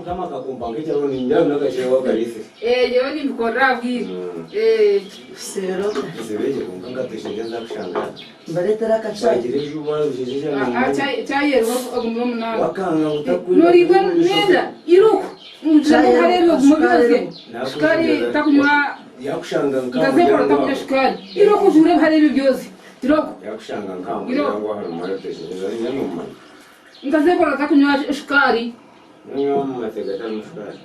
Kama kakumpanga cyangwa ni njya nakasheho kalise. Yo ni mkora bwi. Sero. Zibeje kumpanga tishengeza kushanga. Baretera kachayi. Bagireje uba bijeje na. Chayi ro ogumum na. Wakanga utakuri. Nori ban nenda iruko. Chayi harero mugaze. Shikari takunywa yakushanga ngazekora takunywa shikari. Iruko jure harero byose. Iruko. Yakushanga nkamwe cyangwa hari umara tishengeza nyamuma. Ngazekora takunywa shikari. Niyo mumategeka mushikari.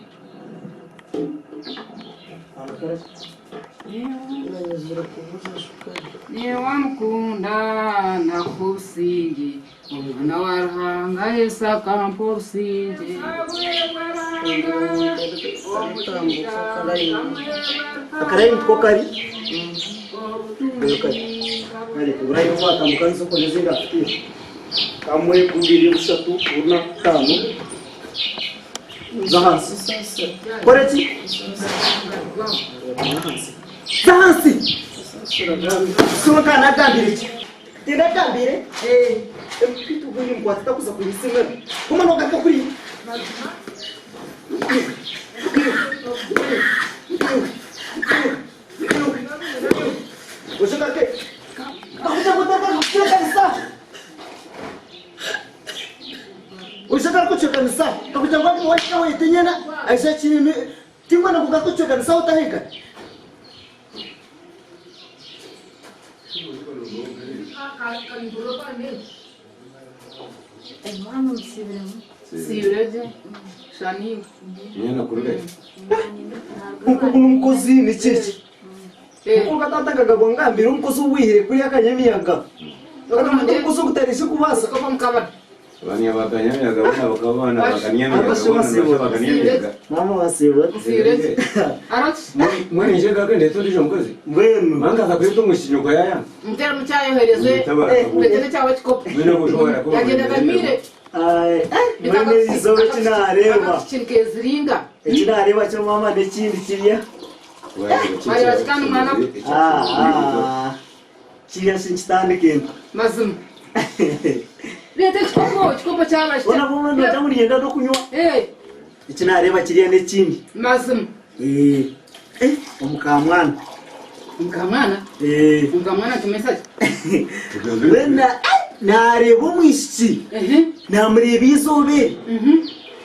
Niye wamukunda nakusingi umwana warahanga esa kamposingi Akarayi kokari. Ari urayo watambuka nsoko nezinga afite. Kamwe kubiri bushatu burna tano. Zahansi sasa. Koreti. Zahansi. Soka nagambire iki? Ndagambire kitu kuni mkwata kuza kuyisinga. Kuma no gaka kuri. Ushaka ke. Ushaka kuchoka nisa. Kakutangwa ni wacha wetenyana. Aisha chini timba na kukakuchoka nisa utahika. Mama sibireze shani Nyana kuruge. Umukozi ni ciki. Uko katatanga ngambire umukozi uwihire kuri yakanyamiyaga. Umukozi utarisha kubasa kava mukabana. Bani abakanyamiyaga bakabana bakanyamiyaga. Mama wasiwe. Sibireze. Arati. Mwene njega kende turijo mukozi. Mwenu. Manga kakwito mushinyoko yaya. Mutera mucyayohereze. Petene cyawe kikopo. Mwene gushobora ko. Yagenda gamire. Mwene izobe kinareba. Chiringa. Kinareba cyo mama n'ikindi kiriya. Bari bakana umwana. Kiriya sinchitandike. Mazum. Bete kikopo cyabashye. Ona bomwe ndo ngenda no kunywa. Ikinareba kiriya n'ikindi. Mazum. Umukamwana. Umukamwana? Umukamwana tumesaje. Wenda nareba umwishiki. Namureba izobe.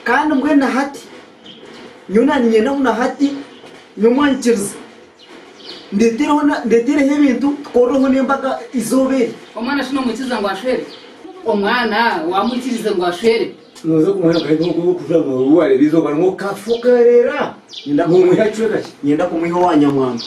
Kandi mbwena hati. Nyona nyenda una hati. Nyumwanchiriza. Ndetereho ibintu tworoho nembaga izobe. Omwana shino mukiza ngo ashwere. Omwana wamukirize ngo ashwere. Nuzo kumwana kandi ngo kuvanga uware bizoba ngo kafukarera. Nyenda kumwihacweka. Nyenda kumwiho wanyamwanga.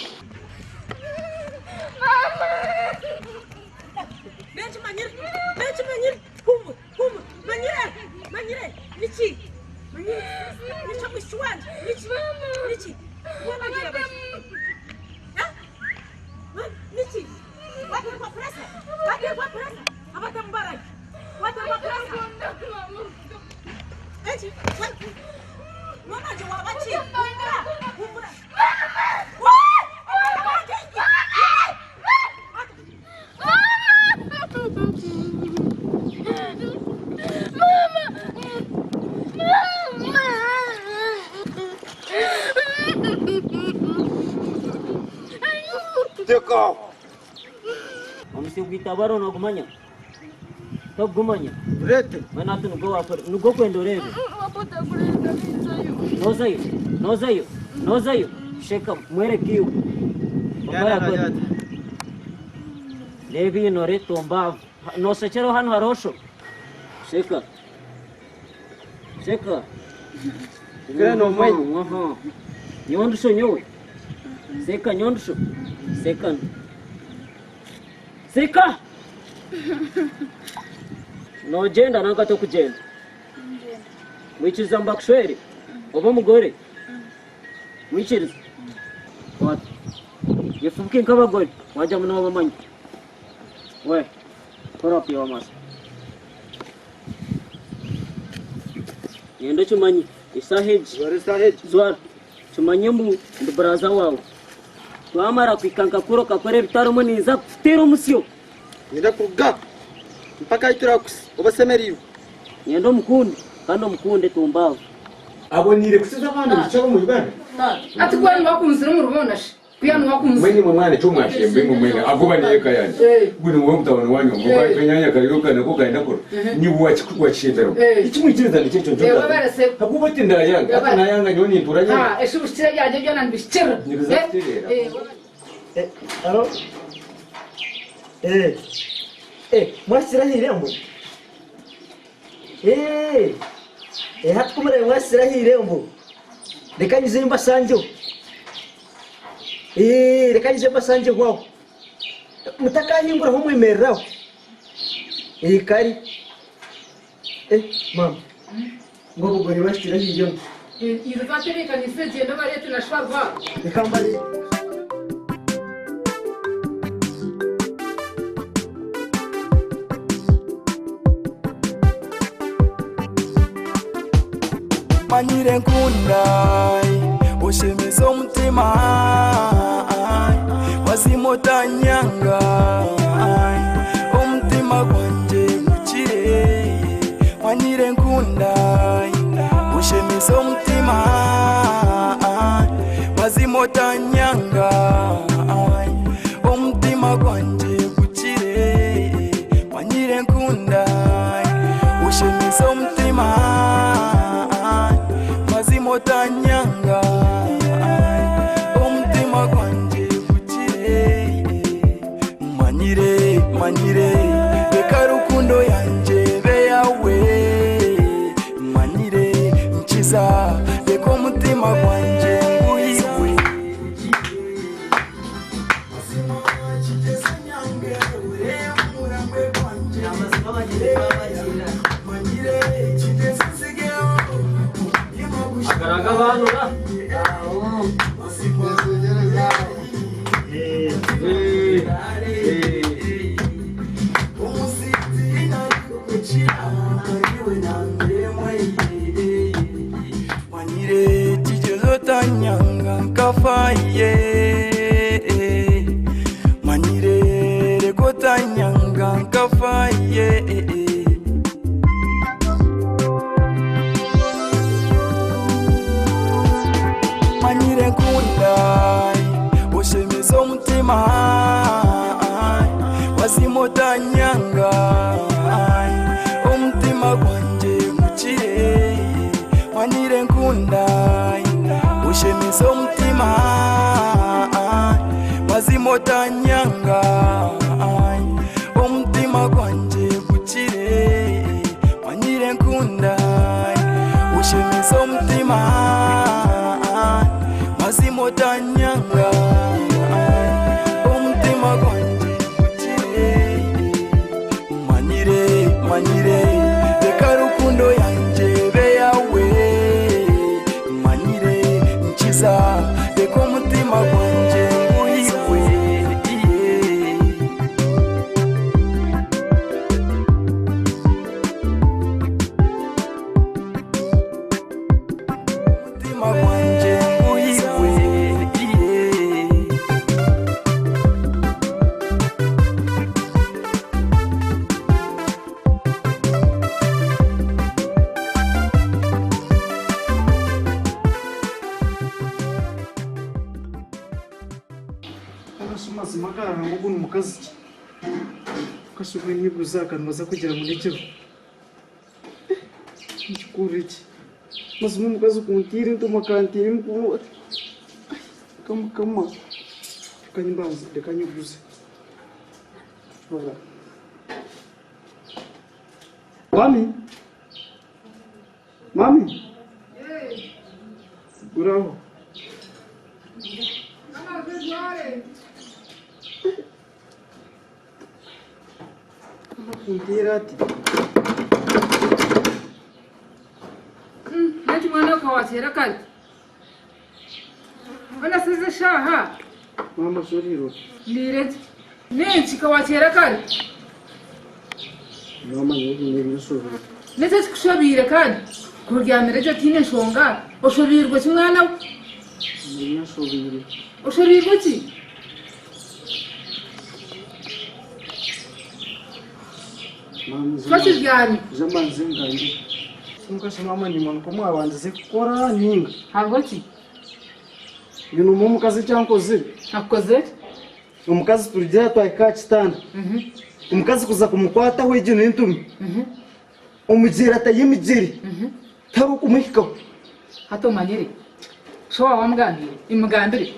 Teko. Amsi kuitabaro no kumanya. Top gumanya. Rete. Mana tu nugo apar. Nugo kwendo rebe. Wapota kulenda nisayo. No zayo. Sheka mwere kiu. Omara kwendo. Levi no re tomba. No sechero hanu harosho. Sheka. Grano mãe. Nyondusho nyowe. Seka nyondusho. Seka. No jenda nanga to kugenda. Mwichiriza mbakshwere. Oba mugore. Mwichiriza. What? Yefuke nkabagore. Waja muno bamanyi. We. Kora pia masa. Yendo chumanyi. Isaheji. Zwar. Chumanyi mbu ndibaraza wawe. Tuamara kwikanka kuro kakore bitaro muniza tero musyo. Nida kuga mpaka iturakusi obasemeriyo. Yendo mukunde kandi mukunde tumbaho. abonire kusiza abantu bicara mu Uganda ati kwani wakunzira mu rubonashe kuyanu wakunzira mwenye mwana cyo mwashembe mu mwene avuba niye kayani buri mu mutabano wanyu ngo kanyanya kariruka nako kaenda ko ni buwachi kwachindero ikimwitiriza ni cyo cyo hakuba tinda yanga kana yanga nyoni turanye eshu bishira yaje byo nan bishira aro mwasira hirembo hatkumure mwasira hirembo reka nyize mbasanjo reka nyize mbasanjo kwawo mutakahingura ho mwimereraho kari mama ngo bugore basira hirembo izo vatereka niseje ndo bari tunashwarwa ikambali manyire nkundai ushimiza umutima wazimotanyanga umutima gwanje ngukire manyire nkundai ushimiza umutima wazimotanyanga umutima gwanje ngukire manyire nkundai ushimiza umutima mazimotanyanga umutima gwanje gukire manyire reka rukundo yanje be yawe manyire nkiza reka umutima gwanje nguhiwe Agaraga abantu ra. Manyire tijezo tanyanga nkafaye manyire reko tanyanga nkafaye manyire nkundai ushimiza umutima wazimotanyanga umutima gwanje ngukire manyire nkundai ushimiza umutima wazimotanyanga umutima gwanje ngukire manyire nkundai ushimiza umutima mazimotanyanga umutima gwanje ngukire manyire reka rukundo yanje be yawe manyire nkiza reka umutima gwanje nguhiwe umutima gwanje magara ngo umukazi kashubwe nibruza kanwaza kugira ngo ndekero ikikuru iki maze umukazi kuntira into makantira mukuru kama kanyimbazi dekanyuguze mami uraho kuntira ati nati mwana kwa watera kali wana seze shaha mama soriro nireti nenchi kwa watera kali mama yego nibisoro nete kushabire kali kuryamira cyo tine shonga oshobirwe kimwana nashobire oshobirwe ki mama Fati gani zamanze ngandi Mukasha mama ni mwana kumwa abanze gukora ninga. Ntabwo ki? Ibintu mu mukazi cyankoze. Nakoze? Umukazi turigera twaka kitanda. Umukazi kuza kumukwata we ikintu n'intumi. Umugera atayimigeri. Taruko umuhikaho. Hato manyere. Showa wamgambire. Imugambire.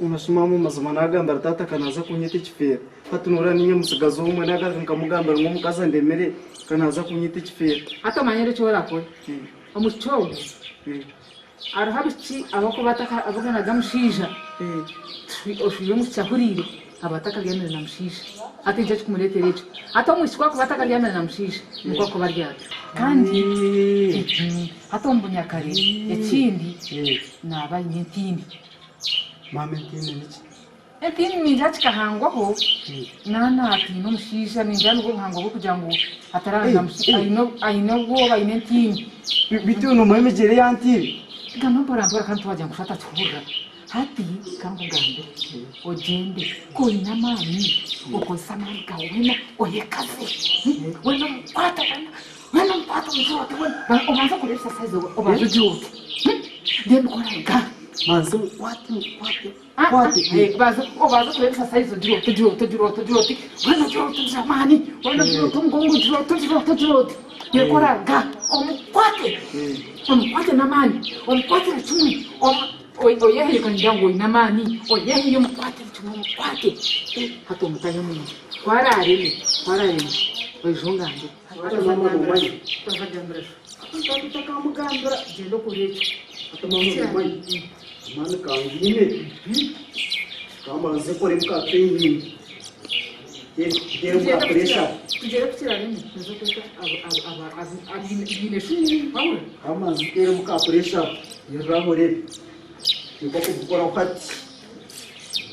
Unashima mu mazuma nagambara tata kanaza kunyita ikifera. Hatunura ninye musigazo umwe nagaza nkamugambara ngo mukaza ndemere kanaza kunyita ikifera. Hato manyere cyo rakora. Umucogo. Arahabiki abako bataka abagana gamushija. Oshiye mu cyahurire abataka byemere na mushisha. Ati nje kumuleterecho. Hato mwishwa ko bataka byemere na mushisha. Nuko ko baryata. Kandi hato mbunyakare yakindi nabaye ntindi. Mama ntindi niki? Ntindi ninjachika hangwaho nana ati no mushisha ninjana ngo hangwaho kugira ngo ataranga mushisha ayino go bayine ntindi. Bitu no mwemegere yantiri. Gano barambara kandi twajya gufata tuhura. Hati kangu gambe ojende ko inamani uko samari ka wena oyekaze wena mpata mzoto wena obanza kulesa size obanza jote then koraga Manzo wati baza obanza kulesa size jote wena jote zamani wena jote mgongo jote yekoraga omkwate namani omkwate chumi oyehe kanjango inamani oyehe yomukwate tumukwate hato mutanya muno kwararene oyijongande Hato mama mumanye. tavajambira tutaka mugambira jendo kurecho Hato mama mumanye. Mama kangine. Kama nzekore mukapeni. Yero mukapresha. tugere kukirarene nzokweta abine shuni bawura Kama nzekore mukapresha. Yerahore. Niko kubukora ukati.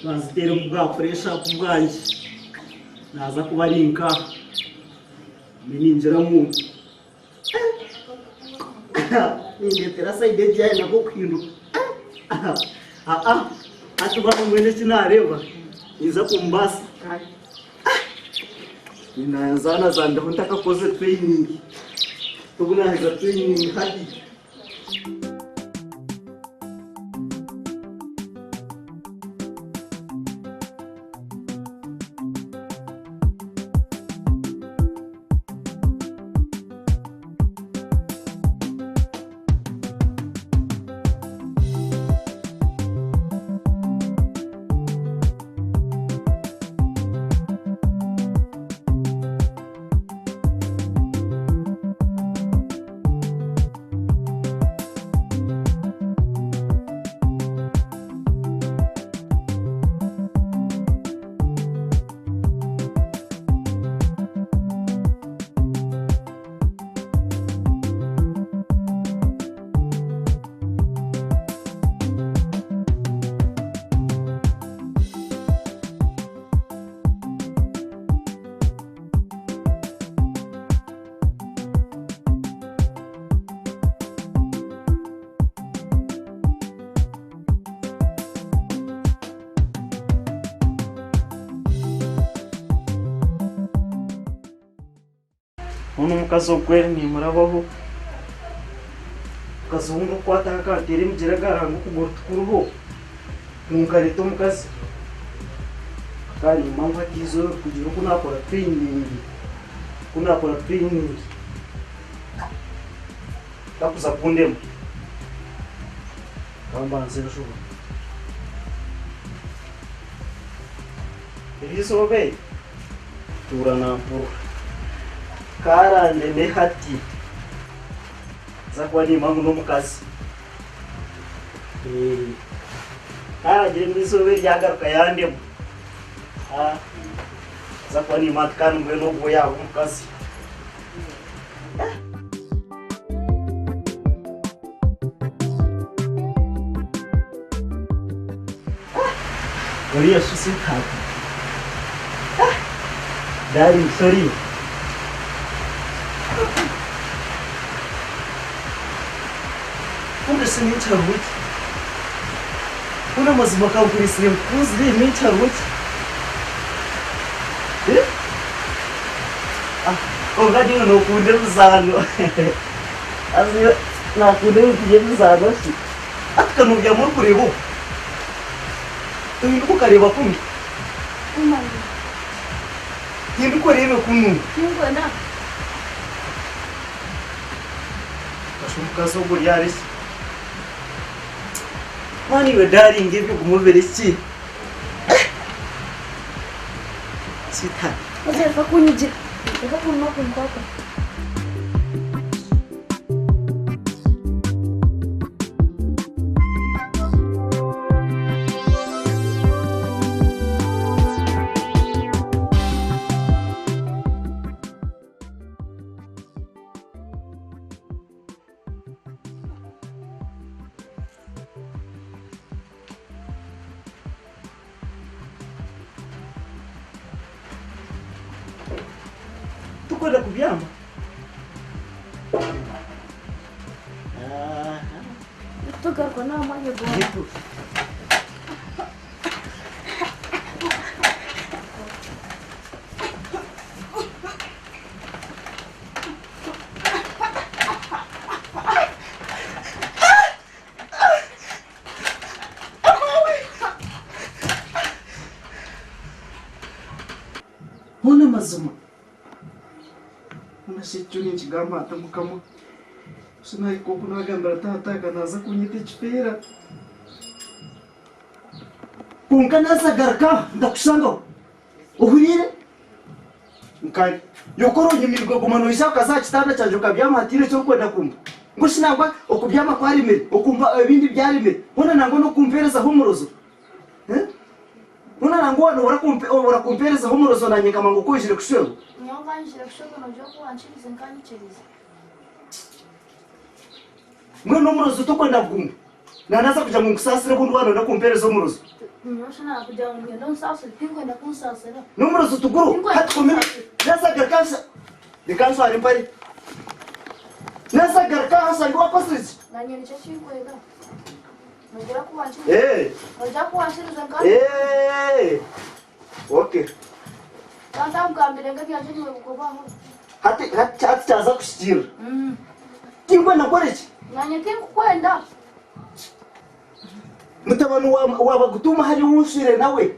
Bazitera mugapresha kubwanje. Naza kubarinka. Mininjira mu. Ningetera side jaye nako kwindu. Atubana mwene sinareba. Niza kumbasa. Ninaanzana zanda ntaka koze training. Tuguna hizo training hadi. Uno mukazi ogwere nimurabaho kazungu kwataka katera imigera garango kugura tukuruho numukareta omukazi kandi impamvu atizo kugira uko nakora training takuza kundema kambanze nshuba ibisobe turanampura karande nehati zakuba ni impamvu n'umukazi karagire muri sobe ryagaruka yandemo zakuba ni impamvu kandi mwe no kuba yaba umukazi uriya shisi tatu dari sorry Ungesinitha ukuthi unamazima kaNkulunkulu kuzile imitha ukuthi ongadi nokunde mzalo azi nakunde ugiye bizabashi akanubya muri kurebo tundi kukareba kumbi umani tindi kurebe kunu ngona ashumuka sobo yarisi mani wedari ngiye kumubere iki sita uzefa kunije eka kunno kunkoko tukwenda kubyama tugarwa n'amanye gona Hona mazuma unashechuni nchigamba atamukamo sinai koku nagambira tataka naza kunyita chipera kunkanasa garka ndakushanga uhurire nkari yokoro nyimirwa gumano ishaka za kitanda cyanjye ukabyama atire cyo kwenda kumva ngo sinagwa okubyama kwarimere okumva ibindi byarimere hona nango no kumpereza humurozo hona nango warakumpereza humurozo nanye kama ngo kujire kushwego nyonganjira kushoko no joko wanchirize nkanyichirize mwe n'umurozo tukwenda gumba nanaza kuja mu kusasira bundu wana ndakumpereza humurozo nyoshana kuja ngendo nsasa pinkwenda kunsasira n'umurozo tuguru hati komini nasa garkansa dikanso ari mpari nasa garkansa ndi wakosirizi nanye nicho chinkwega ngira kuwanchirize ngira kuwanchirize nkani okay tanda mkambire ngabyaje niwe kukobaho hati chaza kushitira tingwenda korechi nanye tinkwenda mutabanu waba gutuma hari wushire nawe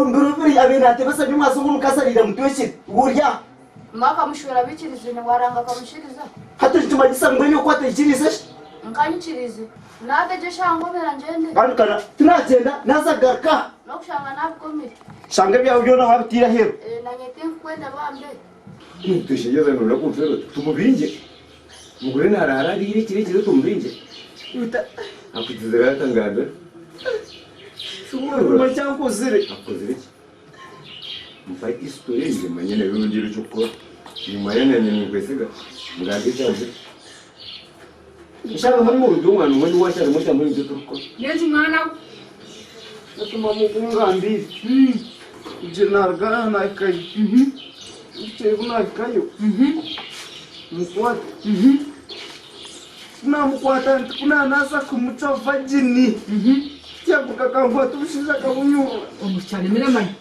mbirubiri abena atebasa byumwaso ngumukasarira mutweshire burya maka mushura bikirize ne waranga kamushiriza hati ntuma gisangwe yo kwata ikirize nkanyikirize nadeje shango mera ngende kandi kana tunagenda naza garka no kushanga nabukomire shanga byawe byona wabitira hero nanye tinkwenda bambe tushigeze nura kumfero tumubinje mugore narara ari kirekire tumubinje akutize gatanganda shumwe cyankozire akozire iki mfite story nje manyene birundiro cyoko nyuma yananye n'ukwesiga mugande cyaje Ishaka muri mu rugo umwana umwe washaka mu cyambo y'ibyo tuko Nyenzi mwana natuma mu kungambiri je narga na kai je kuna kayo mukwata na mukwata kuna nasa kumuca vagini cyangwa kakangwa tushiza kabunyura umucyaremere mani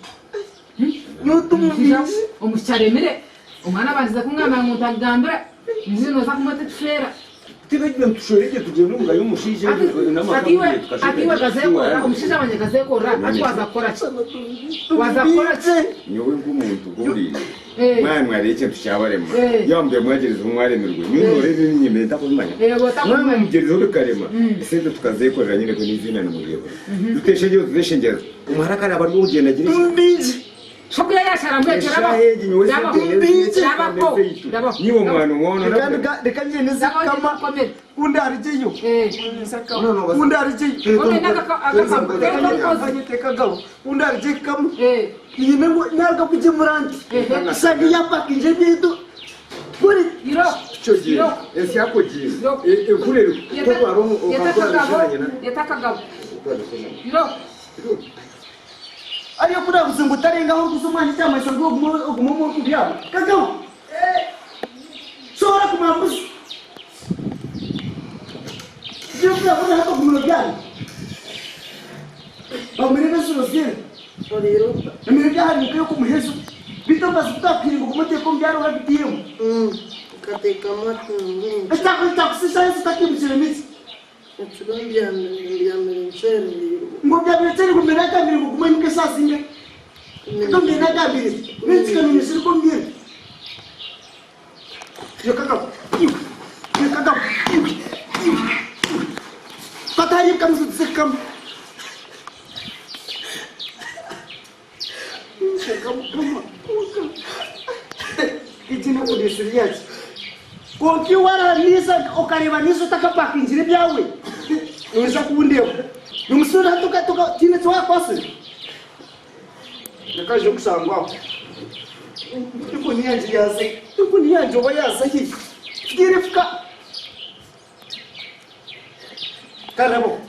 nutumubije umucyaremere umwana banziza kumwama mutagambira nzino za kumate tufera tibagiye tushoreke tuje n'umugabo y'umushije atiwe gazekora umushije abanye gazekora atwaza kora wazakora nyowe ng'umuntu guri mwana mwareke tushabarema yambe mwagereza umwaremerwe nyumore n'inyime ndakumanya mwana mugereza urukarema ese tukazekorera nyine ko n'izina n'umurebo dutesheje tudeshengeza umuharakara bari ugenda agira Shokya yashara mbekera ba. Niwo mwana umuntu reka nyine nzikama undi arigiyo undi arigiyo undi arigikamo nyine ntabwo kujya murangi usanga yapakije bintu kuri iro chogiye ese yakogiye kurero ko baro yatakagabo iro ariyo kurabuze ngo utarengaho gusa umwana cyangwa se ngo ugumo kubyaba kagabo shora kumambuza Jumpa udah apa kemudian? Pemerintah Sulawesi, pemerintah hari mukwiye kumuhezo. Bito bazita kiri ngo kumute ko byaro habitiyo. ateka amata itakusisa yesu takimchira mitsi nchirombyamira ncheri ngobya biteri kumena kambiri kukumanyuke sasinge ndombena kambiri mitsi kanu misiri kombiri yo kaka katari kamsu tsekam Kijina kudisiriyaji koki waranisa ukarivanisa takapakinjire byawe uza kubundeho numusura tuka tine twa kwase nakaje kusangwa tuko niyaje bayasa ki girifka karabo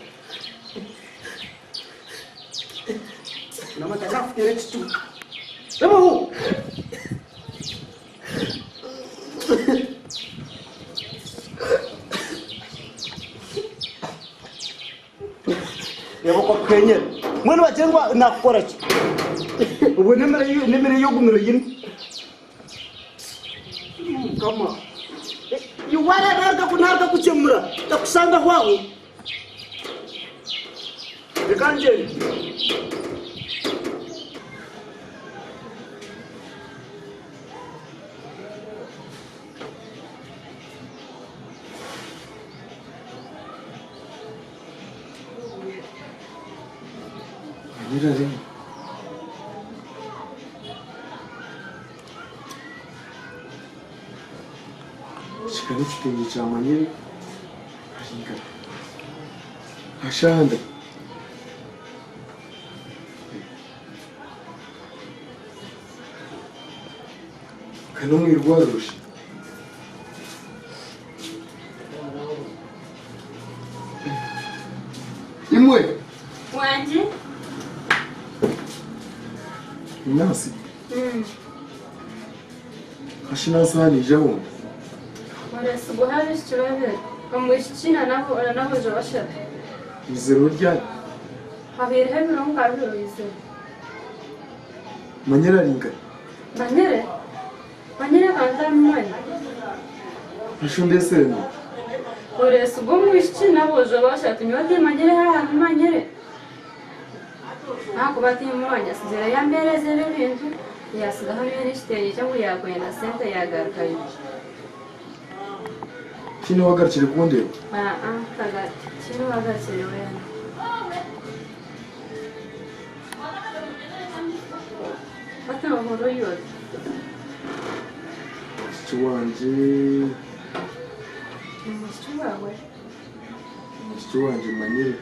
nama takafu tere chitu rabo yabo ko kenye mwana wajengwa nakukora ki ubu nemere yo gumiro yini kama yuwara narka kuchemura takusanga hwaho ekanje Mirare. Shikani kitenge cha manyeri. Ashinga. Ashanda. Kanumwe rwarusha. Imwe. Wanje? Nasi. Ashina sani jawo. Wala subuhari shirabe. Kamwishina nabo jawasha. Izero rya. Habir hebiro ngabiro ize. Manyera ringa. Manyere kanta mwana. Ashunde sene. Wala subumwishina nabo jawasha tunyote manyere. Nakubati mwanya sizera yambereze ibintu yasiga hamwe n'ishiteye cyangwa yakwenda sente yagarukayo. Kino wagarukire kundeba. Kaga kino wagarukire wena. Bata nkuru yose. Chiwanje. Chiwawe. Chiwanje manyere.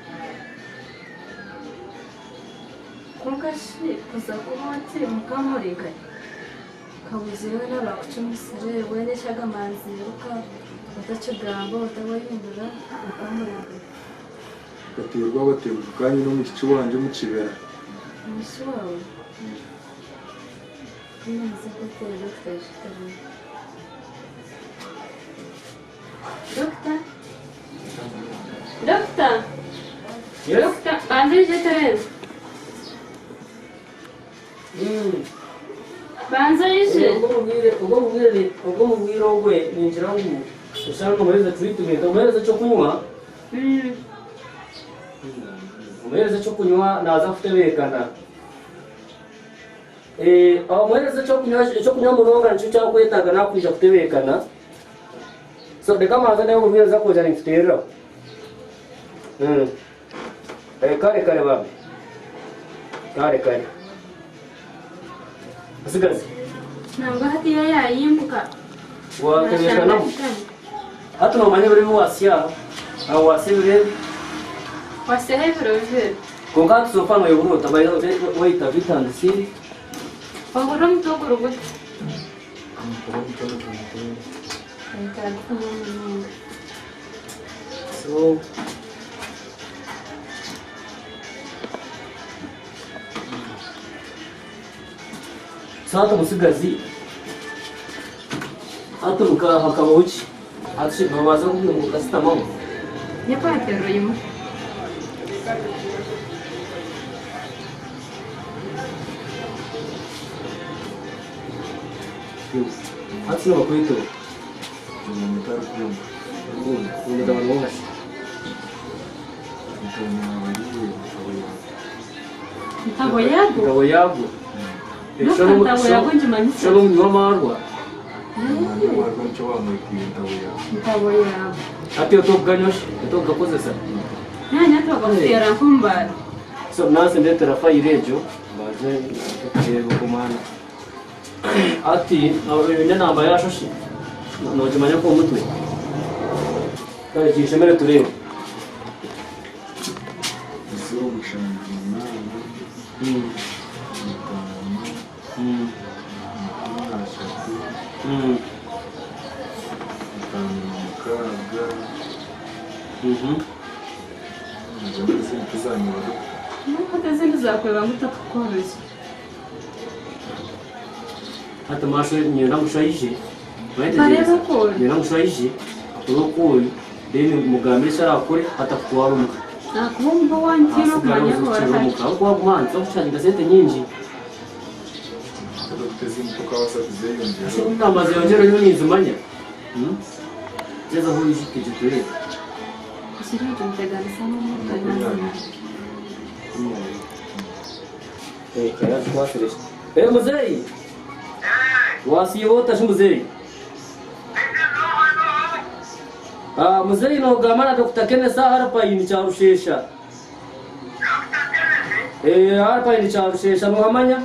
Kungashi kuza kubati mukamurika. Kabuziwe n'abakucumusire wene shaga manziruka utakigambo utabayindura mukamurika. Gaterwa bateruka kandi no mu kiwanje mu kibera. Mushi wawe. Nzi ko teri Doctor. Yes. Doctor, bandage Terence. Banza yishe. Ubwo mubwire ogwe ninjira ngo usanga umuhereza treatment umuhereza cyo kunywa umuhereza cyo kunywa naza afite bekana umuhereza cyo kunywa mu ronga nicyo cyangwa kwitaga nakwija kutebekana so de kama azana umuhereza ko jani mfitera kare babi kare asigaze ntabwo hatiya yayimbuka wakabesha namo hata nomanye bari wasya au wasibire wasehebero vile konga tsofano yoburo tabaye waita vitandisiri bagura mutogoro gute so sata musigazi hata hakaba uchi hata babaza kubwira ngo kasita mama yapatero yimo hata no bakwito umutabano w'uwashi Ntabo yago. ngabo yago Ntabo yago njimanyise. shono mwa marwa Ntabo yago. ati otoganyosha otogakozesa Nanya twakufera nkumbara. so nase ndetera fayirejo baje kureba kumana ati abene namba yashoshi nojimanya ko mutwe kare kishemere turebe Ntazindi zakweba ngutakukoroza. hata masho nyenda mushayije Kareba kore. nyenda mushayije akuru deni mugambire sarakore hata kuwaruma Nakumva wankiro kumanya ko warahari. ko wagumanza ushaka sente nyinji namaze yongera y'unizimanya jeza ho yishikije turebe Sirije mteganisa n'umutagana. kaya twasirisha muzei wasiyota shumuzei muzei no gamana Dr. Kenneth harapa yini cha rushesha harapa yini cha rushesha muhamanya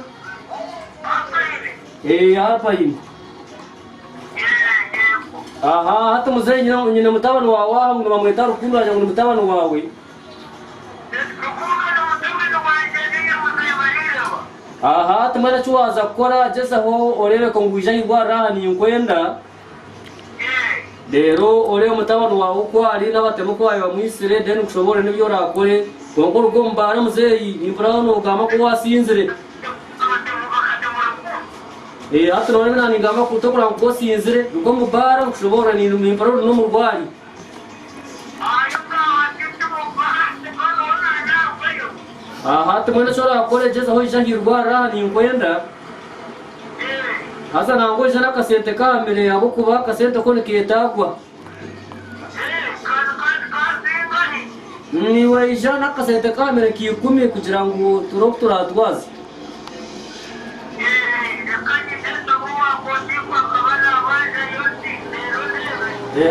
harapa yini aha hata muzei nyina mutabano wawe ngo bamwita rukundo ajya ngo mutabano wawe aha tumara chuwaza kukora jesa ho orere ko ngwija igwara ni nkwenda rero ore mutabano wawe uko ari n'abatemo ko ayo mwisire den kushobora n'ibyo rakore kongo rugomba na muzeyi imbrano ugama ko wasinzire hata none nani ngama kutokura ko sinzire rugomba bara kushobora ni imbrano no murwari hata mwenda shora akore jeza ho ishahirwa ra ni nkwenda hasa nango jana kasente ka mbere yabo kuba kasente ko nikiyetagwa niwe ijana kasente ka mbere kiyikumi kugira ngo turatwaza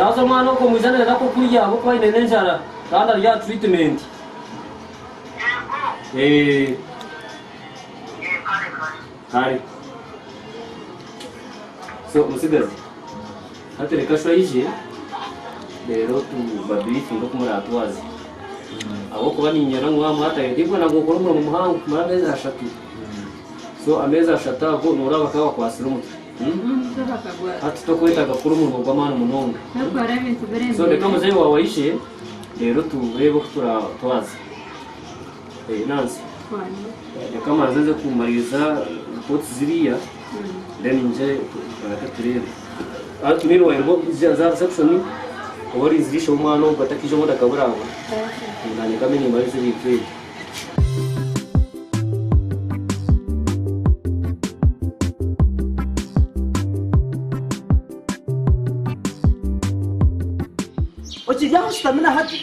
hasa mwana ko mujana nako kurya abo kwa ine njara kandi ya treatment hari so musigazi hata reka shwayije rero tubabirifi ngo kumuratwaza abo kuba ninyera ngo amata yego nago ko mu muhango kumara meza ashatu so ameza ashata ko nura bakaba kwasira umutwe hata tokwita gakuru mu rwamana munonga so reka muzeyi wawe yishe rero turebe ko turatwaza nansi reka maze kumariza repoti ziriya then nje turebe tunini wairbo za section ori zirisha umwana ugatakije moda kaburabo nani kameni marize bipfe Ochijaho stamina hati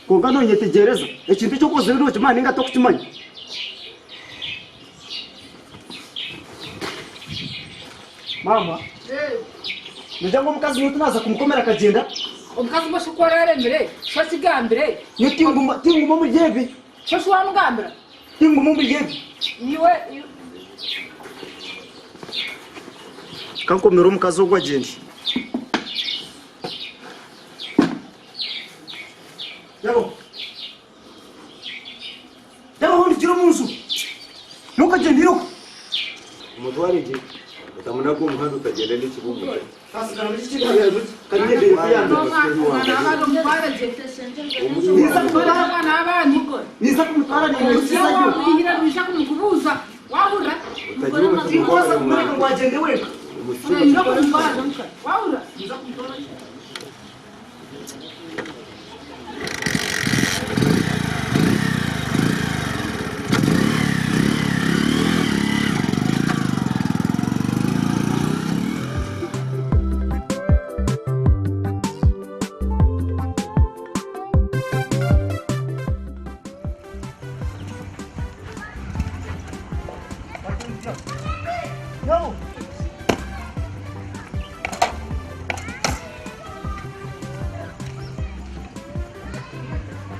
kungano nyetegereza ekintu cyo koze bino kimana inga to kukimanya mama nijyango mukazi niyo tunaza kumukomera akagenda Omukazi mwe shukora yaremere sho kigambire niyo tinguma mu jebi sho shwa mugambira tinguma mu jebi iwe kankomera omukazi ogwa agenda Yabo hundi kiro munzu. Nuka jendiro. Mutwarije. Utamuna ko umuhanda utagenda n'ikibungo. Sasa kana bichi kiri kanye de kuyanda. Niza kumutwara n'abandi. Niza kumutwara ni musiza yo. Kugira bisha kumukubuza. Wahura. Tikoza kumureka ngo agende weka. Niza kumutwara. Wahura. Niza kumutwara.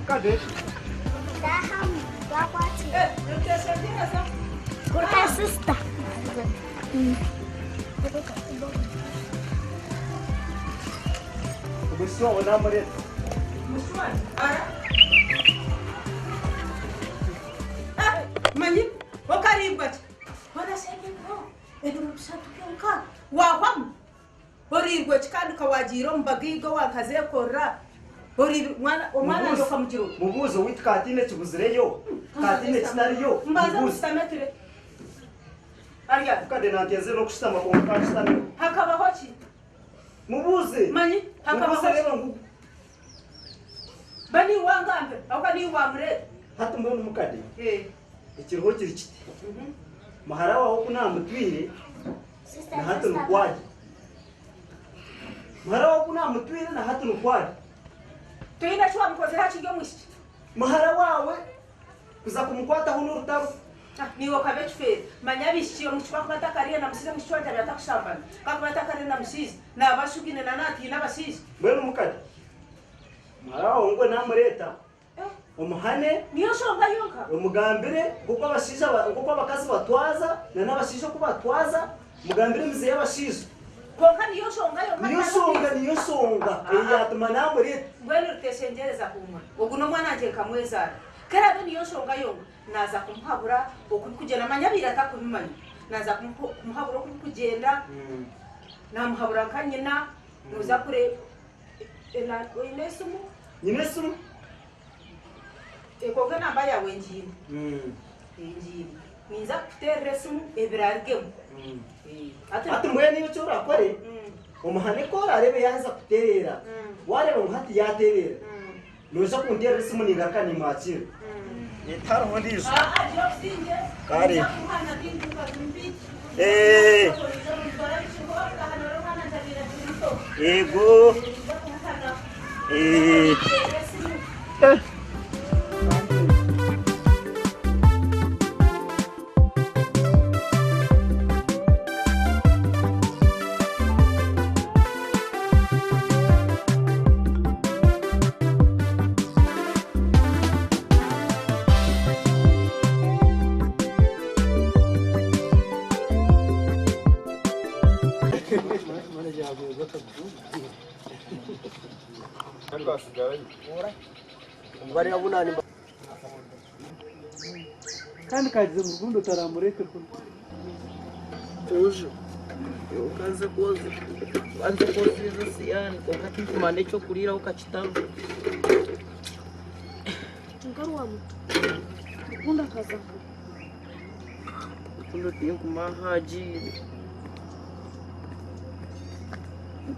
Cadê? Porque assusta. Começou a dar maré. Mani, o caribate. Ora sempre não. É do puxado que um cá. Waham. Ori gwe chikadu kawajiro mbagiga wakaze korra. Ori mwana omwana ndo kamujiro. Mubuzo wit katine chibuzireyo. Katine chinariyo. Mbaza mustametre. Arya Kade nateze no kushitama ko mukashitame. hakaba hochi. Mubuze. Mani hakaba Mubuze hochi. rero ngu. Bani wangambe akani wamre. Hatu mbona mukade. Ikiruho kiri kiti. Mahara waho kunamutwire. Na hatu nukwaje. Mahara waho kunamutwire na hatu nukwaje. Tuina chwa mkozera chigyo mwishi. Mahara wawe kuza kumukwata huno rutabu. Niwo kabechfe manyabishi omuchwa kwatakaria na musize muchwa tabata kushambana. Kakwatakare na musize na bashugine na nati na basize. Mbona mukade. Mahara waho ngo namureta. Umuhane Niyo shonga yonka. umugambire kuko abashisha kuko abakazi batwaza na nabashisha kuko batwaza mugambire mize y'abashisha Konka niyo shonga yonka. niyo songa yatuma namureta Bwenu ruteshengereza kumwa. Oguno mwana anje kamwezara. Kera be niyo shonga yonga naza kumhabura okukugenda manyabira atakubimanya. Naza kumhabura okukugenda. Namuhabura kanyina muza kure ena oinesumu. nyinesumu Ekoga namba yawe njini. Njini. Ninza kuteresumu ebirargemu. ati mwe niyo cyora akore umuhane ko arebe yaza kuterera wareba umuhati yaterera noza kunteresumu nigakani mwakira yetaro hondizo kare ego kandi kagize mu rukundo taramureke ko Tujo. Eu kaze koze. Anze koze zosiyani wakati kumande cyo kurira ukachitanga. Ngaruwa mu. Ukunda kaza. Kundo tiyo kumahaji.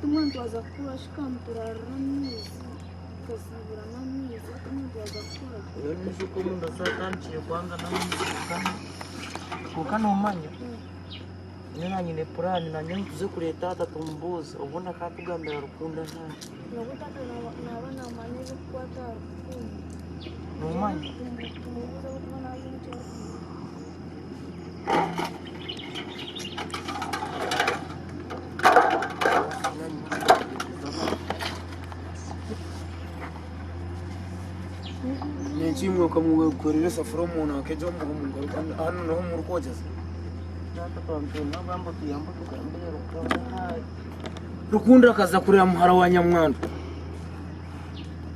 Umuntu azakura shikamtura ramizi. Kasibura namizi. Umuntu azakura. Yo nizuko mundo satanchi kwanga na muzikana. Kukana umanya. Nina nyine purani na nyine tuze kureta atatumbuza ubona katugambira rukunda nta. Nagutaka nabana manezi kwata rukundo. Numanya. Tumubuza kubona ibintu. Nchimwe kamukorera safuro umuntu akejo mu hano naho mu rukogeza. Rukunda akaza kurira muhara wa Nyamwanda.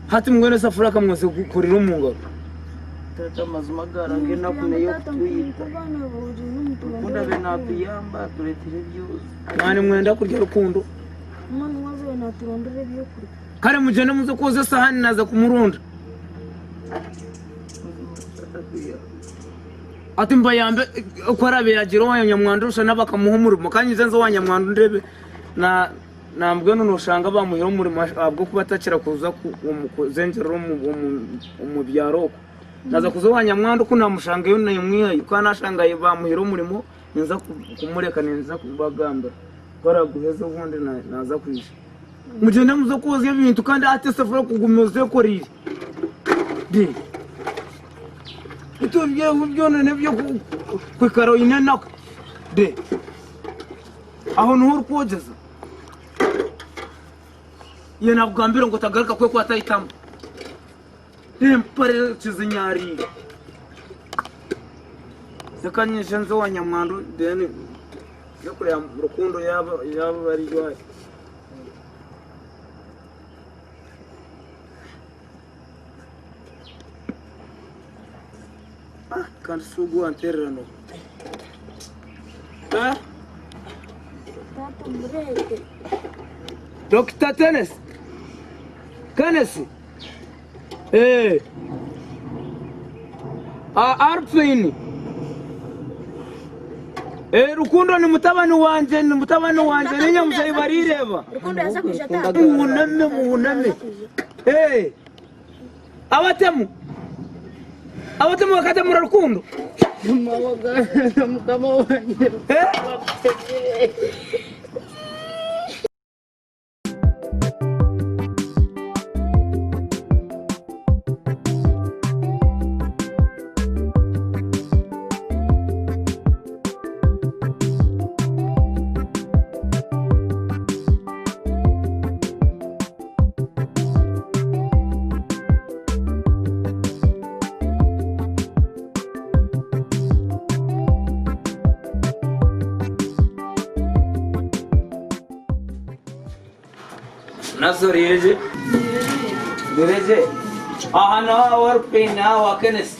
Hati mwene safura kamwose kurira umungaro. Tata mazumagara ngena kuneyo kutwita. Rukunda bena tuyamba turetire byose. Mwana mwenda kurya rukundo. Mwana wazo na turondere byo kurya. Kare mujene muze koza sahani naza kumurunda. Ati mba yambe kwarabera jiro wa Nyamwanda rusha nabakamuha umurimo kanyize nzo wa Nyamwanda ndebe na nambwe none ushanga bamuhira umurimo abwo kubatakira kuza kuzengera mu byaro naza kuzo wa Nyamwanda ko namushanga yo namwiye kana shangaye bamuhira umurimo nza kumureka nza kubagamba kwaraguheza ubundi naza kwisha mujene muzo koza ibintu kandi ate safura kugumize ko riri di Itu byo none byo kwikaro inena de aho niho uri kogeza iyo nabwambira ngo utagaruka kwe ko atahitamo rempare kizinyarira sekanyisha nzo wa Nyamwandu deni yo kureba Rukundo yaba bari rwaye kandi sugu anterano Dr. Tennis Kenneth Arfini Rukundo ni mutabani wanje ninya musayi barireba Rukundo yaza kujata muhuname abatemu bakatemura Rukundo mukama wanje nazo reje aha naho warpina wa Kenneth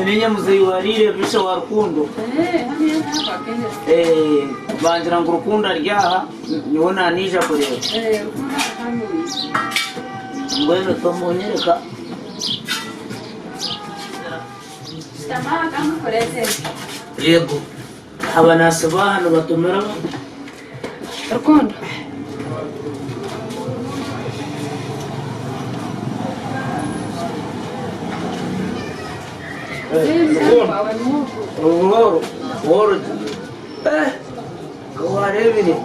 ninya muzayibarire bisha wa Rukundo banjira ngo Rukundo aryaha niho nanija kureba mbona tomonyereka Stamara kama koreze yego abanasaba hano batumira Rukundo Oro warebire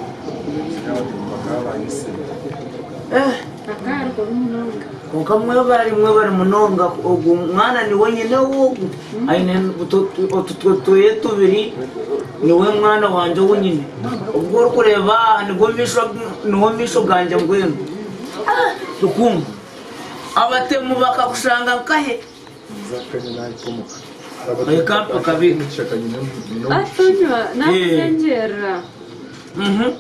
ukamwe bari munonga ugu mwana ni wenyine wogu aine tuye tubiri niwe mwana wanje wenyine ubwo uri kureba niwo misho ganje ngweno Rukundo abatemu bakakushanga kahe Kampa kabiri Atunywa nakusenjera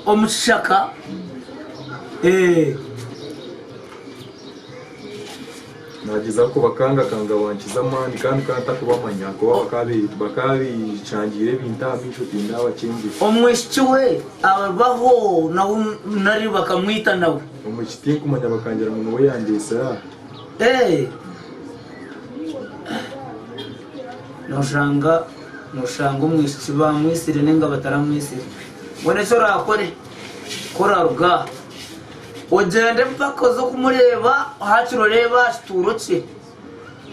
omushaka nagiza ko bakanga wankiza mani kandi kanta kubamanya ko bakabi changire bintambi inshuti n'abakindi omwishiki we abaho nari bakamwita nawe omwishiti kumanya bakangira umuntu we yandisa noshanga umwishiki bamwisire nenga bataramwisire mbone cyo rakore koraruga ugende mpaka zo kumureba hacuroreba turoce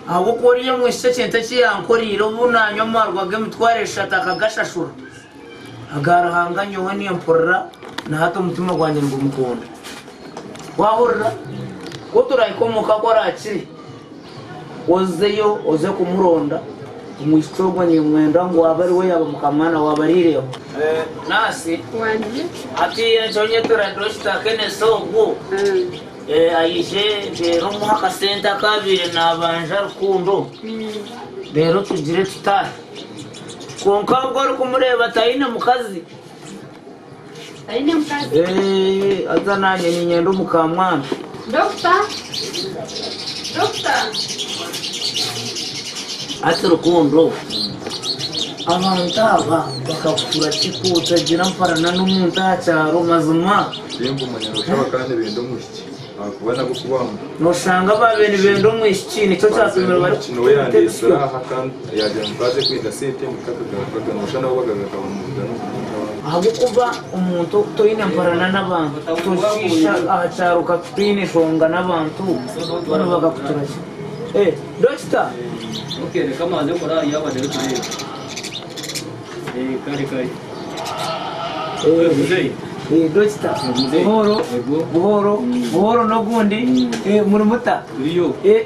abo koriye mwishiki cyente cyankorira ubunanyo marwage mutwaresha takagashashura agarahanganye we niyo mporra na hato mutima gwanje ngo mukunda wahorra ko turayikomoka ko rakiri ozeyo oze kumuronda umwisogwa ni mwenda ngo abari we yaba mukamana wabarireho nasi wanje ati nchonye turadroshita kene sogo ayije rero muhaka senta kabire nabanja Rukundo rero tugire tutari konka bwo ari kumureba tayine mukazi azananye ni nyendo mukamwana Doctor ati Rukundo abantu aba bakakura kikutagira mparana n'umuntu acyaro mazuma yembo manyaro shaba kandi bendo mushiki akubana gukubamba noshanga babene bendo mwishiki nicyo cyapimira bari no yandisa hakandi yaje mbaze kwita sente mukakaga noshana wabagaga kabamugano aho kuba umuntu toyine mparana n'abantu toshisha acyaro kapine shonga n'abantu bano bagakuturage doctor okay kama ndio kora yaba ndio tuje kare muzei doctor buhoro no gundi muri muta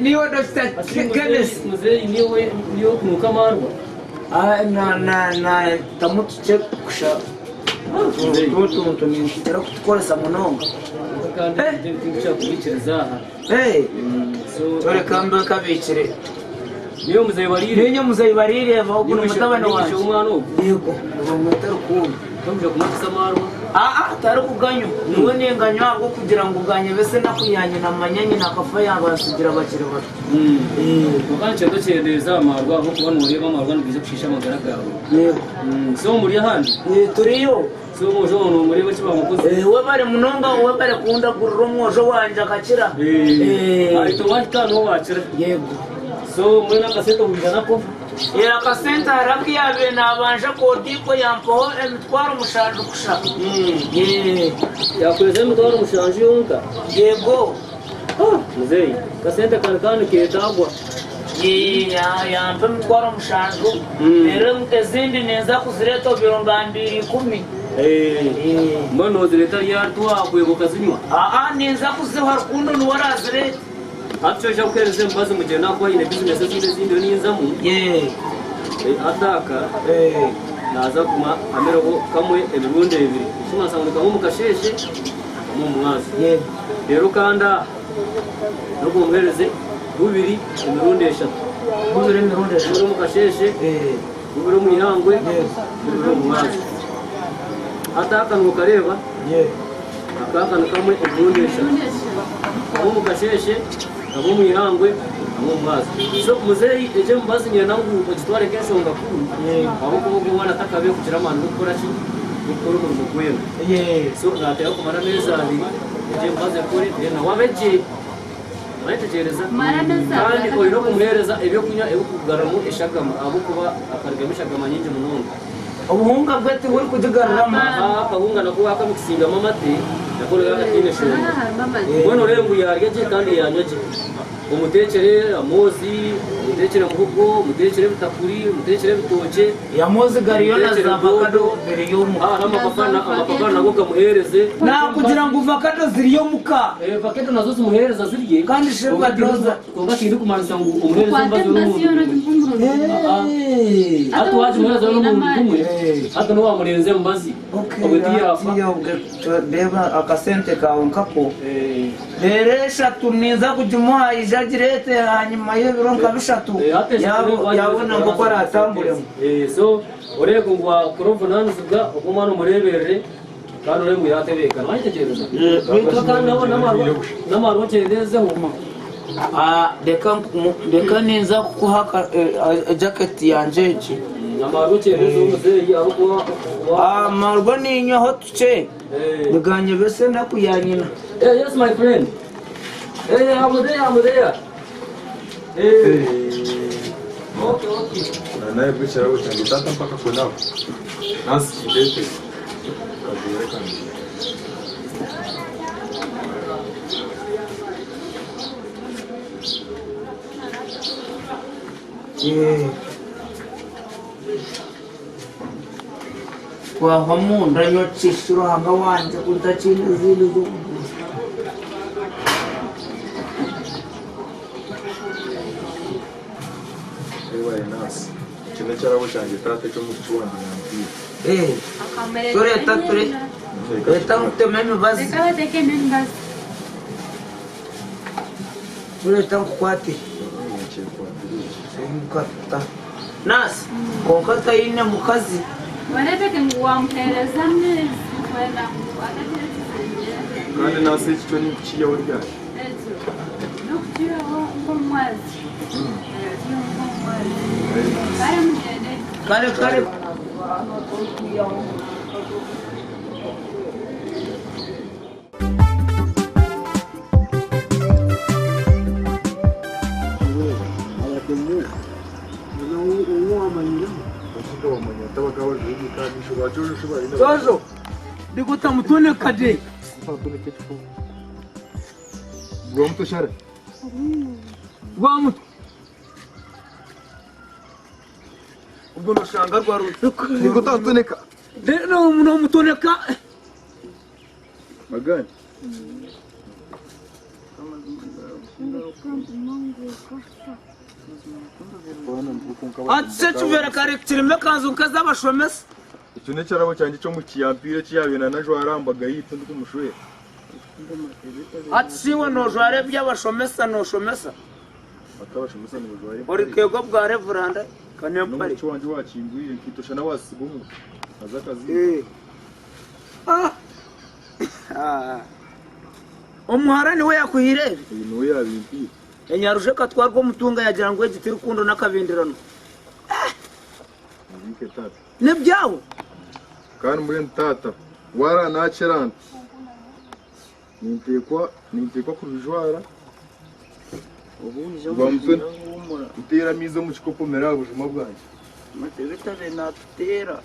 niyo doctor Kenneth muzei niyo kumukamarwa na tamutu check kusha utuntu ninshira kutukoresa munonga kandi ngiye kubikiriza aha dore kambe kabikire niyo muzayibarire ahubwo umutabane wanjye yego umutari kumwe tuje kumakisa marwa atari kuganyo niwe nenganyo ahubwo kugira ngo uganye bese nakunyanye na manyanyi nakafa yabasugira abakire bato mukanje docereza amarwa aho kubona ureba amarwa ngize kushisha amagara gawe yego so muri ahandi turiyo so mojo no muri bachi bamukoze we bare munonga we bare kunda gururo mwojo wanje akakira arito wahita no wacira yego so muri nakaseta ubijana ko era kasenta haraki yabe nabanje kodiko yampoho emitwaro mushanje kushaka yakweze emitwaro mushanje yonka yego muzeyi kasenta kankane ketagwa yampa emitwaro mushanje rero ezindi neza kuzireta 210 mbona ozireta yartwa kwebuka zinywa neza kuziha rukundo nuwarazireta atuje ukereze mbaze mugena kwa ine business zindi n'inzamu ataka naza kuma amerogo kamwe ebirundi bibiri shima sanguka mu kasheshe mu mwazi rero kanda no kumhereze bubiri ebirundi eshatu bubiri ebirundi eshatu mu kasheshe bubiri mu ihangwe bubiri mu mwazi ataka nukareba akaka kamwe ebirundi eshatu mu kasheshe abo mu ihangwe abo mwazi so muzeyi eje mbazi nyina nangu bagitware kesho ngakuru abo kuvuga umwana atakabe kugira amana gukora ki gukora mu kwema so natera ko mara meza ali eje mbaze kuri na wabeje bayitegereza kandi ko ino kumuhereza ebyo kunya ebo kugaramo eshagama abo kuba akarigamo eshagama nyinje mu nonga ubuhunga bwete buri kudigarama akabunga nako akamukisinga mamate nakoraga atine shoro bueno rembu yaryeje kandi yanyoje umutekere amozi umutekere muhugo umutekere bitakuri umutekere bitoke yamozi gariyo na avocado biriyo muka amapapa nago kamuhereze na kugira ngo avocado ziriyo muka avocado nazo zimuhereza zirye kandi shebwa doza konga kindi kumanza ngo umuhereze mbazo atu waje umuhereze n'umuntu kumwe atu no wamurenze mbazi deba akasente kawe nkako reresha tuniza kujimuha ijagirete hanyuma y'ibiro nkabishatu yabona ngo ko aratambulemo so urego ngo kurovunanza bwa umwana umureberere kandi urego yatebeka nayitegereza kandi nabona n'amarwa cyerezeho deka neza kuhaka jacket yanjeje amarwa cyerezeho muzeyi aho amarwa ninyo aho tuce biganye bese ndakuyanyina yes my friend I'm there okay naye bicara utangi tata mpaka kunao nasi kidete kaziweka wava munda nyochishiro hanga wanje kutachine zili zo nasi kino cyarabo cyanjye tate cyo mu cyuwandi tore tatore meme basi tore kwati mukata nasi konkata ine mukazi warebeke ngo wamuhereza neza kandi nasi cyo ni kiyaho ryari no kukiyaho ngomwazi kare Jojo, ndikuta mutone kade. Gwa mtu share. Gwa mtu. Ubwo noshanga rwa rutuko. Ndikuta toneka. No muno mutoneka. Magani. Atse chuvera kare kirime kanzu nkazabashomesa. icyo ne cyarabo cyanjye cyo mu kiyampire cyabina na jo arambaga yitwa ndi kumushuye ati siwe no jware by'abashomesa no shomesa atabashomesa no jware ori kego bwa reveranda kane pari cyo wanje wakinguye kitosha na wasibumu azakazi umuhara niwe yakuhirere niwe yabimpiye enyaruje katwarwa mutunga yagira ngo egiti rukundo n'akavindirano ne byawo kandi muri ntata wara nacherant nintekwa kubijwara ubunje bamutwe utera mizo mu kikopo mera ubujuma bwanje matebeta be natera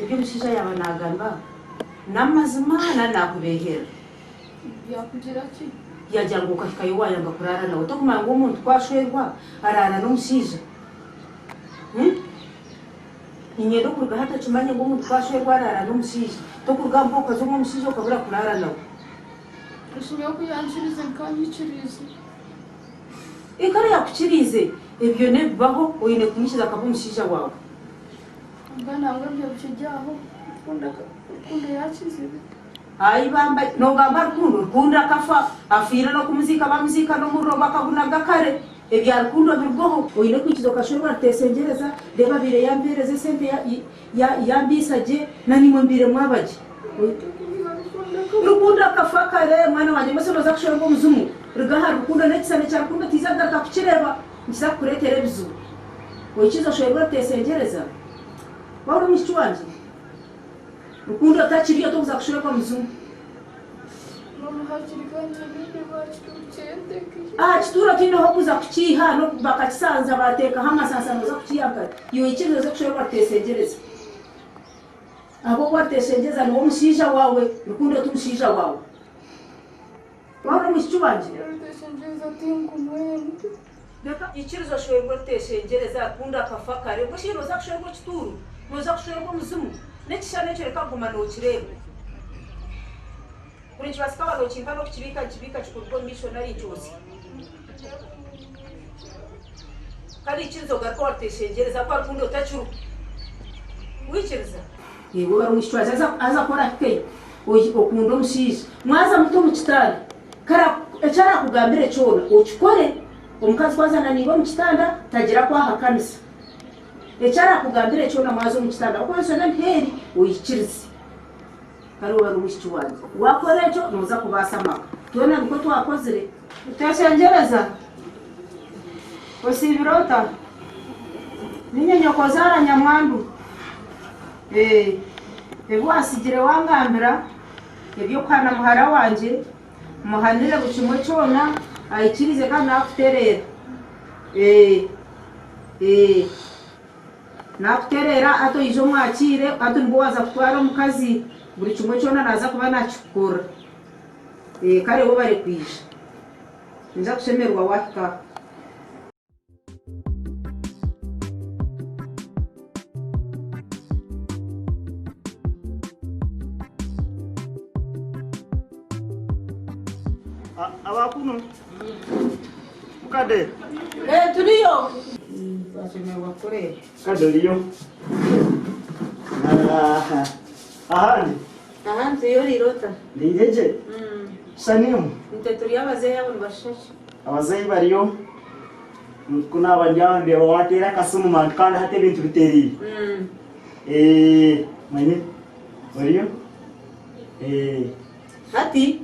ibyo mushisha yaba nagamba namazimana nakubehera yakugira ki yajya ngo kafikayo wayanga kurara nawe to kumanga umuntu twashwerwa arara n'umushisha inyendo kuruga hata chumanye ngo umuntu twashwerwa arara n'umushisha to kuruga mboka zo umushisha ukabura kurara nawe ushobora kuyanshiriza nkanyiciriza ikare yakukirize ibyo ne bibaho uyine kumishiza akaba umushisha wawe ntabwo byo bijyaho ukunda yakize ayi bambaye nogamba rukundo rukunda kafa afira no kumuzika bamuzika no muroba kabunaga kare ebya rukundo birgoho uyine kwikizo kashobora tesengereza reba bire yambereze sembe yambisaje nani mwambire mwabaje rukunda kafa kare mwana wanje masono za kushora muzumu rugaha rukundo nekisane cya rukundo tizagaruka kukireba ngisa kuretere bizu uyikizo shobora tesengereza Bauro mistuanje. Rukundo atachiriyo to za kushora muzungu. mama hakirikanye bibe bachiruchende Chitura kino hoku za kuchiha no bakachisanza bateka hama sansano za kuchiyaka. Iyo ikizo za kushora tesengereza. Abo kwatesengereza ni omushisha wawe, rukundo tumushisha wawe. Bauro mistuanje. tesengereza tingu mwende Deka ichirizo shwerwa tesengereza kunda kafakare. Kushiro za kushora chituru. Noza kushwerwa muzumu. Nekishane cyo rekaguma no kirebe. Kuri kibasika bano kimpa no kibika chikurwa missionary cyose. Kali ichirizo garko tesengereza kwa rukundo tachuru. Wichiriza. Yego bari mushwaza aza kora ke. Okundo mushisha. Mwaza muto mu kitanda. Kara ecara kugambire cyona. Ukikore omukazi kwazana niba mu kitanda tagira kwa hakanisa. Echara kugambire cyona mwazo mu kitanda ukoresha nteri uyikirize kari wari umushiki wanjye wakora cyo nuza kubasa maka tubona uko twakozere utashengereza osibirota ninyonyoko zara nyamwandu ebo asigire wangambira ebyo kana muhara wanje muhanire buchimwe cyona ayikirize kandi afuterera nakuterera ato ijo mwakire ato nbowaza kutwara mukazi buri kimwe cyona naza kuba nakikora kare bo bari kwisha nza kushemerwa wahika abakuno mukade turiyo bashemerwa kure kadoliyo ahandi yo rirota ndigeje sanimu nteturi abazeyi abo bashashe abazeyi bariyo kuna abanjande watera kasumu man kandi hate bintu biteriye manye bariyo hati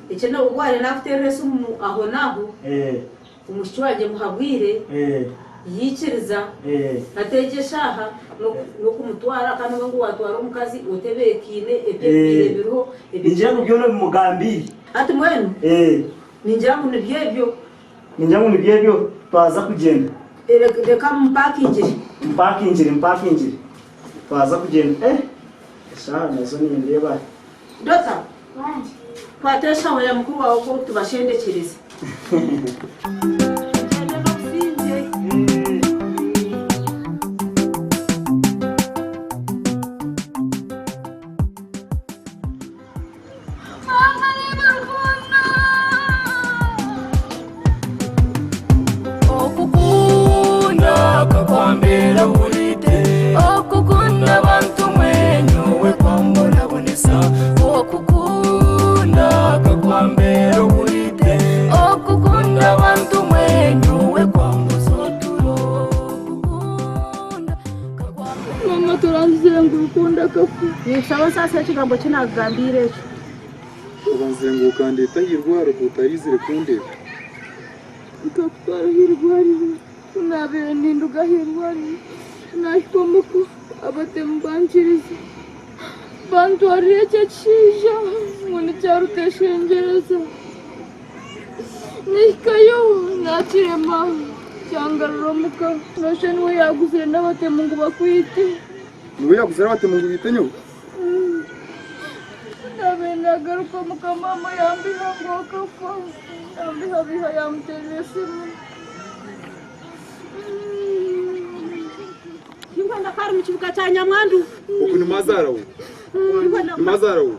icyo no ubware nafutere sumu aho naho umushiki wanjye muhabwire yikiriza nategeshaha no kumutwara kandi ngo watwara umukazi utebekine ebye biriho injira mu byo no mugambiri ati mwenu ninjira mu byebyo twaza kugenda reka mpakingire twaza kugenda shana nazo ni ndeba dota twatesha wa mukuru wawe ko tubashendekereze kakwambera burite okukunda abantu mwenyowe kwambona bonesa okukunda kakwambera burite okukunda abantu mwenyowe kwambuzoturo okukunda kakwambera mama turanzenguruka kafu nisaba sasa ikigambo kinagambire cyo ubanzenguka ndeta hirwara kutarizire kundeba kakwarahirwari nabere ninduga hirwari nashikomuko abatemu banjiriza bantwarire cyakija muni cyaruteshengereza nikayo nakirema cyangaruromuka noshe niwe yaguzire n'abatemu ngo bakwite niwe yaguzire n'abatemu ngo bite nyo nagaruka mukamama yambiha ngo kafa yambiha yamuteresimu Ningwanda kari mu kibuga cya Nyamwandu uku ni mazara we ni mazara we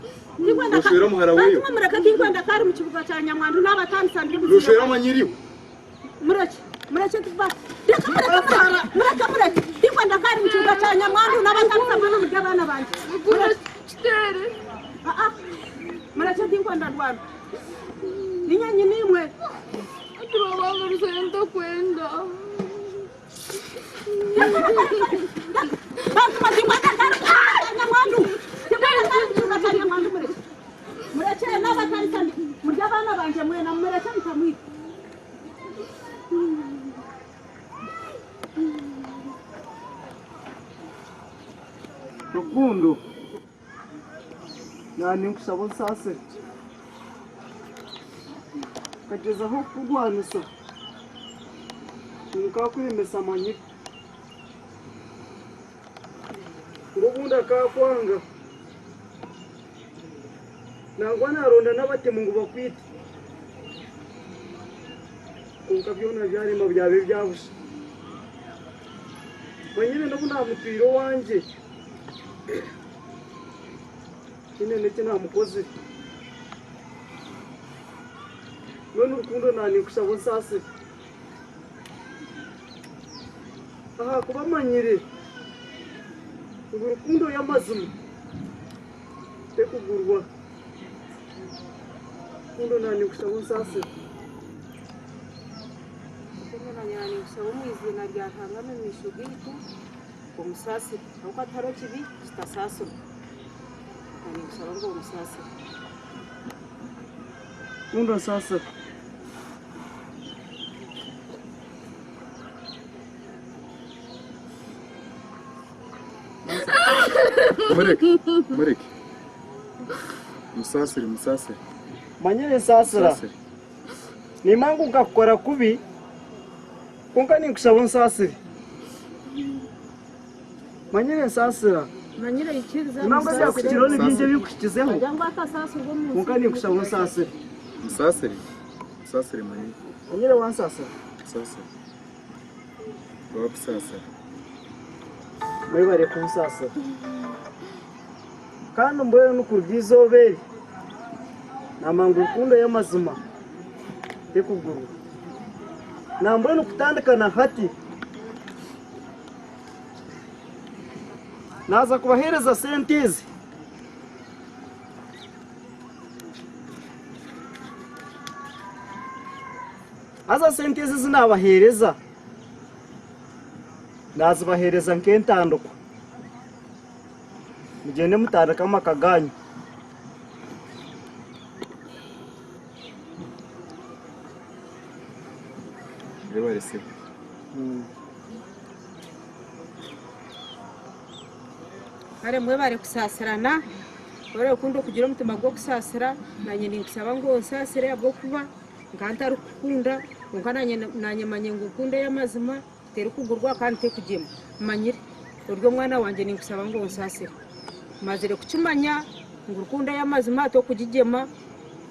ushira muhara weyo mureka ningwanda kari mu kibuga cya Nyamwandu n'abatandisandire mu ushira amanyiriwe mureke tuba mureke ningwanda kari mu kibuga cya Nyamwandu n'abatandisandire mu by'abana banje kitere mureke ningwanda rwanda ninyanyi nimwe turabanga rusenda kwenda murekere n'abatandukanye murya abana banje mwena mureke mutamwita Rukundo nani nkusaba nsase kageza aho kurwanisa nikakwemesa amanyika ngo ubundi akakwanga nangwa naronda n'abatemu ngo bakwite kunka byona byarimo byabe byabuze banyine ndabo namutwiro wanje kine neke namukoze none urukundo nani kusaba nsase aha kuba manyire ngo urukundo y'amazima tekugurwa urukundo nani kusaba nsase nani kusaba mu izina rya hangame mu ishugitu umusasi uko ataro kibi kitasasura nani kusaba ngo umusasi urukundo nsase Mureke musasire manyire nsasira nimangu ugakora kubi kunka nikusaba nsasire manyire nsasira manyire ikiriza nimangu byakukiriho n'ibinje bikukizeho cyangwa atasasurwa mu kunka nikusaba nsasire musasire manyire wansasira wapisasira muri bare kunsasira kandi mboye n'ukuryizobere namangu urukundo y'amazima tekuguru namboye n'ukutandikana hati naza kubahereza sentizi aza sentizi zinabahereza nazibahereza nk'entanduko mugende mutandikamo akaganyu rebarese kare mwe bare kusasirana bare ukundo kugira umutima gwo kusasira nanye nikusaba ngo nsasire abwo kuba nganta rukunda nanye manye ngo ukunde y'amazima teri kugurwa kandi te kugema manyire urwo mwana wanje nikusaba ngo nsasire mazire kucumanya ngo urukundo y'amazima to kugigema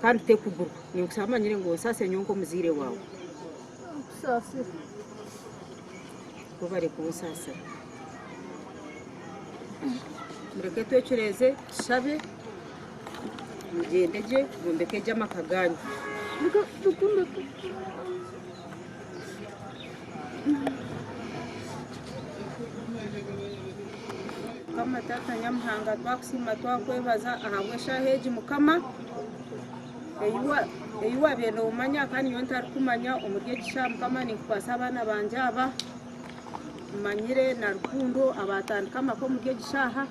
kandi te kugurwa nikusaba manyire ngo nsasire nyonko muzire wawe sasira ko bare kunsasira mureke twecureze shabe mugendeje gombeke jama kaganyu dukunda mukama tata nyamuhanga twakusima twakwebaza ahabwe shaheji mukama eyuwa bene umanya kandi yo ntari kumanya umurye gisha mukama nikukwasa abana banje aba manyire na rukundo abatandika amako murye gishaha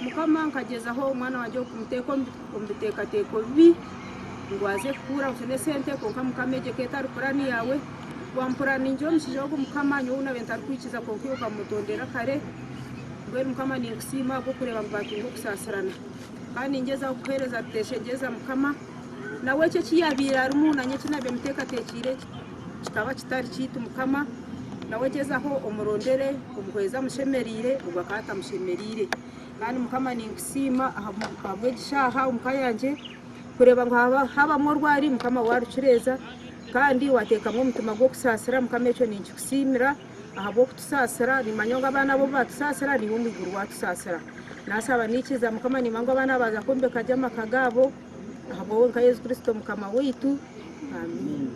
mukama nkagezaho umwana wanje kumuteko umbitekateko bibi ngwaze kura usene sente konka mukameje ketari kurani yawe wampurani njo mshije wo mukama nyo una bentari kwikiza konka ukamutondera kare ngwe mukama ni kusima bwo kureba mbatungo kusasirana kandi ngeza kuhereza teshegeza mukama nawe cyo kiyabira rumuna nye kinabe mutekatekire kikaba kitari kitu mukama nawe gezaho umurondere umuhweza mushemerire ugakata mushemerire kandi mukama ni kusima ahabwe gishaha umukayanje kureba ngo habamo rwari mukama warucureza kandi watekamwe umutima gwo kusasira mukama cyo ninki kusimira ahabo kutusasira ni manyonga abana bo batusasira ni bo muguru watusasira nasaba nikiza mukama ni mango abana baza kumbe kajama kagabo ahabo nka Yesu Kristo mukama witu amen.